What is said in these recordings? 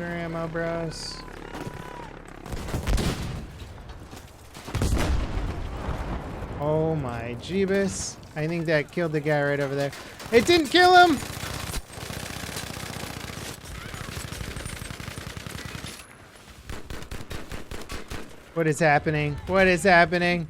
extra ammo, bros. Oh my Jeebus. I think that killed the guy right over there. It didn't kill him! What is happening? What is happening?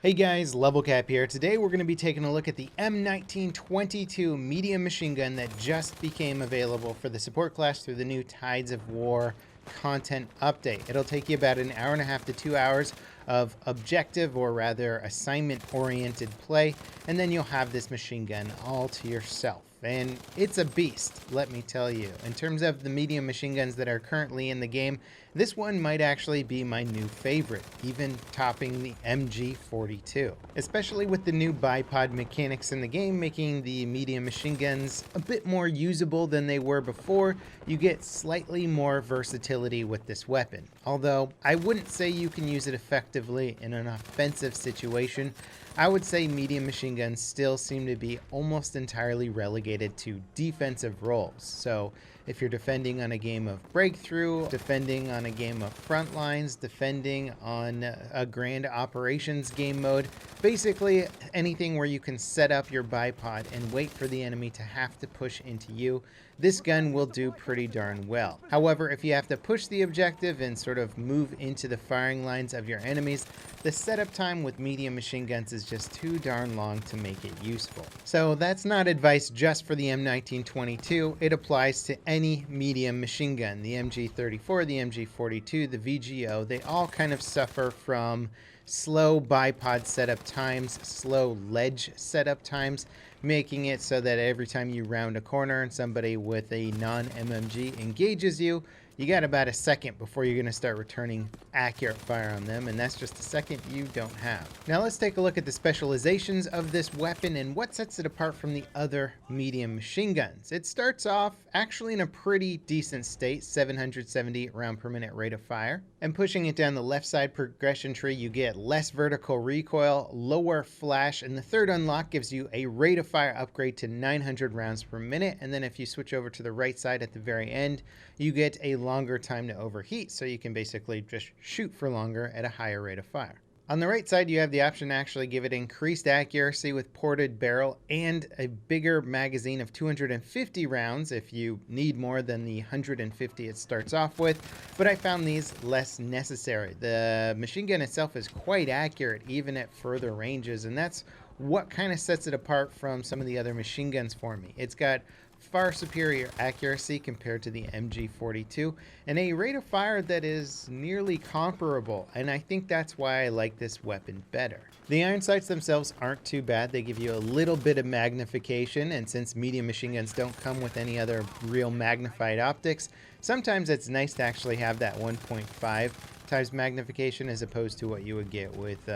Hey guys, Level Cap here. Today we're going to be taking a look at the M1922 medium machine gun that just became available for the support class through the new Tides of War content update. It'll take you about an hour and a half to 2 hours of objective, or rather assignment-oriented play, and then you'll have this machine gun all to yourself. And it's a beast, let me tell you. In terms of the medium machine guns that are currently in the game, this one might actually be my new favorite, even topping the MG42. Especially with the new bipod mechanics in the game, making the medium machine guns a bit more usable than they were before. You get slightly more versatility with this weapon. Although, I wouldn't say you can use it effectively in an offensive situation. I would say medium machine guns still seem to be almost entirely relegated to defensive roles. So if you're defending on a game of breakthrough, defending on a game of front lines, defending on a grand operations game mode, basically anything where you can set up your bipod and wait for the enemy to have to push into you, this gun will do pretty darn well. However, if you have to push the objective and sort of move into the firing lines of your enemies, the setup time with medium machine guns is just too darn long to make it useful. So that's not advice just for the M1922, it applies to any medium machine gun. The MG34, the MG42, the VGO, they all kind of suffer from slow bipod setup times, slow ledge setup times, making it so that every time you round a corner and somebody with a non-MMG engages you, you got about a second before you're going to start returning accurate fire on them, and that's just a second you don't have. Now let's take a look at the specializations of this weapon and what sets it apart from the other medium machine guns. It starts off actually in a pretty decent state, 770 round per minute rate of fire. And pushing it down the left side progression tree, you get less vertical recoil, lower flash, and the third unlock gives you a rate of fire upgrade to 900 rounds per minute. And then if you switch over to the right side at the very end, you get a longer time to overheat, so you can basically just shoot for longer at a higher rate of fire. On the right side, you have the option to actually give it increased accuracy with ported barrel and a bigger magazine of 250 rounds if you need more than the 150 it starts off with, but I found these less necessary. The machine gun itself is quite accurate even at further ranges, and that's what kind of sets it apart from some of the other machine guns for me. It's got far superior accuracy compared to the MG42 and a rate of fire that is nearly comparable, and I think that's why I like this weapon better. The iron sights themselves aren't too bad. They give you a little bit of magnification, and since medium machine guns don't come with any other real magnified optics, sometimes it's nice to actually have that 1.5 times magnification as opposed to what you would get with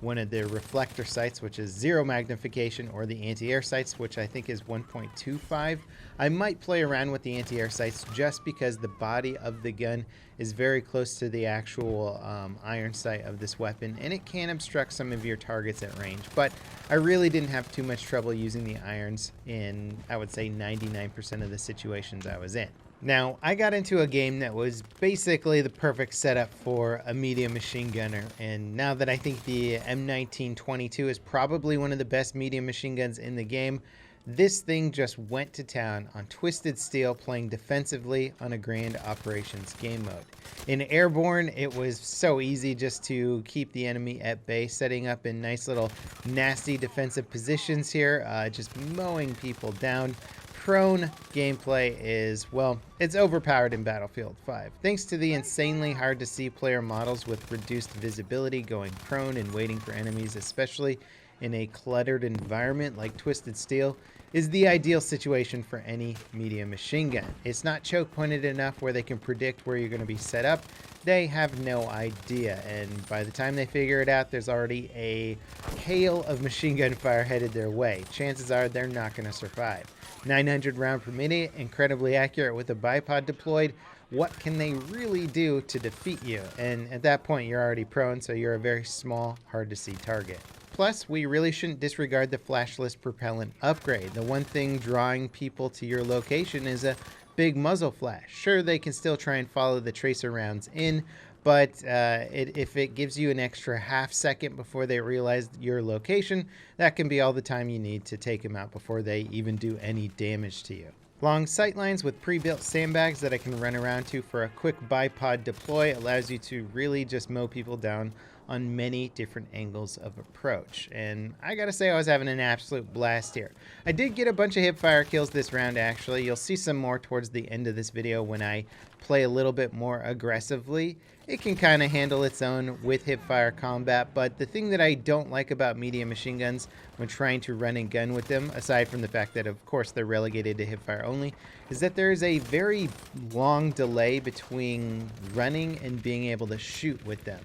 one of the reflector sights, which is 0 magnification, or the anti-air sights, which I think is 1.25. I might play around with the anti-air sights just because the body of the gun is very close to the actual iron sight of this weapon, and it can obstruct some of your targets at range. But I really didn't have too much trouble using the irons in, I would say, 99% of the situations I was in. Now, I got into a game that was basically the perfect setup for a medium machine gunner, and now that I think the M1922 is probably one of the best medium machine guns in the game, this thing just went to town on Twisted Steel playing defensively on a grand operations game mode. In Airborne, it was so easy just to keep the enemy at bay, setting up in nice little nasty defensive positions here, just mowing people down. Prone gameplay is, well, it's overpowered in Battlefield 5. Thanks to the insanely hard to see player models with reduced visibility, going prone and waiting for enemies, especially in a cluttered environment like Twisted Steel, is the ideal situation for any medium machine gun. It's not choke pointed enough where they can predict where you're going to be set up. They have no idea, and by the time they figure it out, there's already a hail of machine gun fire headed their way. Chances are they're not going to survive. 900 round per minute, incredibly accurate with a bipod deployed. what can they really do to defeat you? And at that point, you're already prone, so you're a very small, hard to see target. Plus, we really shouldn't disregard the flashless propellant upgrade. The one thing drawing people to your location is a big muzzle flash. Sure, they can still try and follow the tracer rounds in, but if it gives you an extra half second before they realize your location, that can be all the time you need to take them out before they even do any damage to you. Long sightlines with pre-built sandbags that I can run around to for a quick bipod deploy allows you to really just mow people down on many different angles of approach. And I gotta say, I was having an absolute blast here. I did get a bunch of hipfire kills this round, actually. You'll see some more towards the end of this video when I play a little bit more aggressively. It can kind of handle its own with hipfire combat, but the thing that I don't like about medium machine guns when trying to run and gun with them, aside from the fact that of course they're relegated to hipfire only, is that there is a very long delay between running and being able to shoot with them.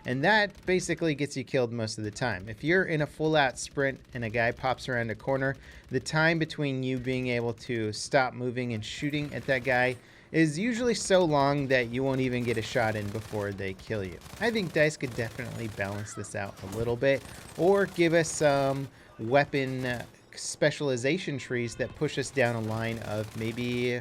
And that basically gets you killed most of the time. If you're in a full-out sprint and a guy pops around a corner, the time between you being able to stop moving and shooting at that guy is usually so long that you won't even get a shot in before they kill you. I think DICE could definitely balance this out a little bit, or give us some weapon specialization trees that push us down a line of maybe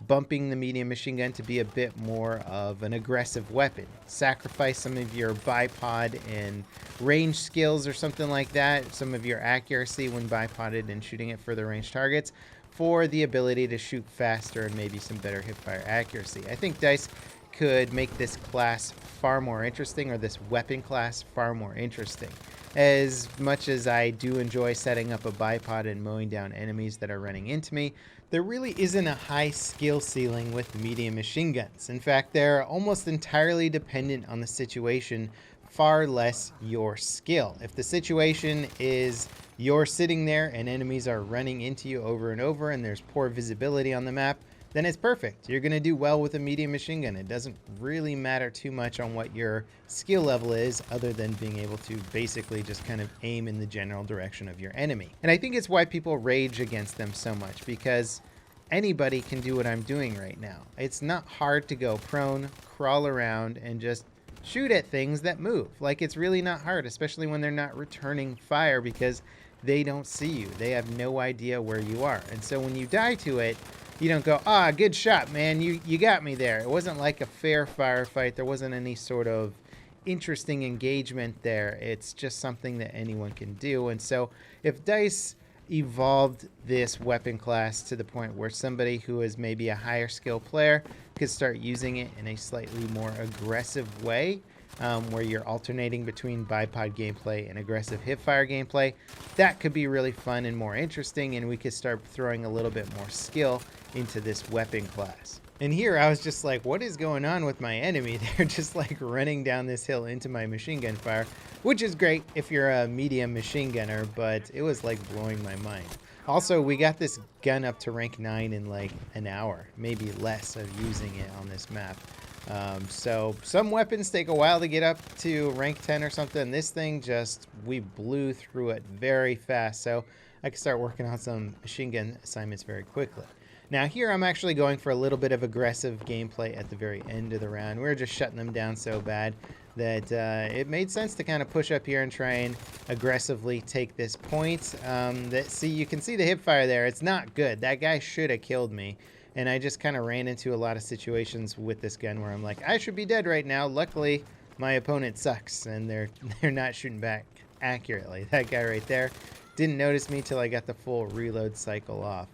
bumping the medium machine gun to be a bit more of an aggressive weapon. Sacrifice some of your bipod and range skills or something like that, some of your accuracy when bipoded and shooting at further range targets, for the ability to shoot faster and maybe some better hipfire accuracy. I think DICE could make this class far more interesting, or this weapon class far more interesting. As much as I do enjoy setting up a bipod and mowing down enemies that are running into me, there really isn't a high skill ceiling with medium machine guns. In fact, they're almost entirely dependent on the situation, far less your skill. If the situation is you're sitting there and enemies are running into you over and over and there's poor visibility on the map, then it's perfect. You're going to do well with a medium machine gun. It doesn't really matter too much on what your skill level is, other than being able to basically just kind of aim in the general direction of your enemy. And I think it's why people rage against them so much, because anybody can do what I'm doing right now. It's not hard to go prone, crawl around, and just shoot at things that move. Like, it's really not hard, especially when they're not returning fire, because they don't see you. They have no idea where you are. And so when you die to it, you don't go, ah, good shot, man, you got me there. It wasn't like a fair firefight. There wasn't any sort of interesting engagement there. It's just something that anyone can do. And so if DICE evolved this weapon class to the point where somebody who is maybe a higher skill player could start using it in a slightly more aggressive way, where you're alternating between bipod gameplay and aggressive hipfire gameplay, that could be really fun and more interesting, and we could start throwing a little bit more skill into this weapon class. And here I was just like, what is going on with my enemy? They're just like running down this hill into my machine gun fire, which is great if you're a medium machine gunner, but it was like blowing my mind. Also, we got this gun up to rank 9 in like an hour, maybe less, of using it on this map. So some weapons take a while to get up to rank 10 or something. This thing just, we blew through it very fast, so I could start working on some machine gun assignments very quickly. Now here I'm actually going for a little bit of aggressive gameplay at the very end of the round. We were just shutting them down so bad that it made sense to kind of push up here and try and aggressively take this point. You can see the hipfire there. It's not good. That guy should have killed me. And I just kind of ran into a lot of situations with this gun where I'm like, I should be dead right now. Luckily, my opponent sucks, and they're not shooting back accurately. That guy right there didn't notice me till I got the full reload cycle off.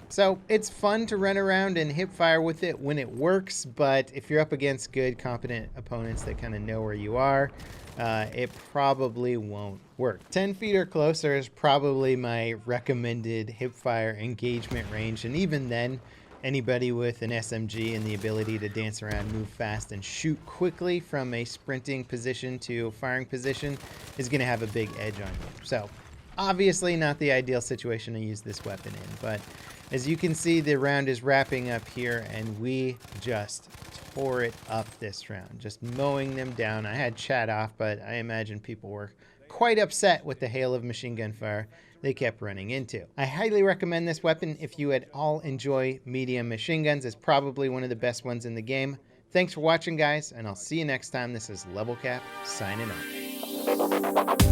So it's fun to run around and hip fire with it when it works, but if you're up against good, competent opponents that kind of know where you are, it probably won't work. 10 feet or closer is probably my recommended hip fire engagement range, and even then, anybody with an SMG and the ability to dance around, move fast, and shoot quickly from a sprinting position to firing position is going to have a big edge on you. So obviously not the ideal situation to use this weapon in, but as you can see, the round is wrapping up here, and we just tore it up this round, just mowing them down. I had chat off, but I imagine people were quite upset with the hail of machine gun fire they kept running into. I highly recommend this weapon if you at all enjoy medium machine guns. It's probably one of the best ones in the game. Thanks for watching, guys, and I'll see you next time. This is Level Cap signing off.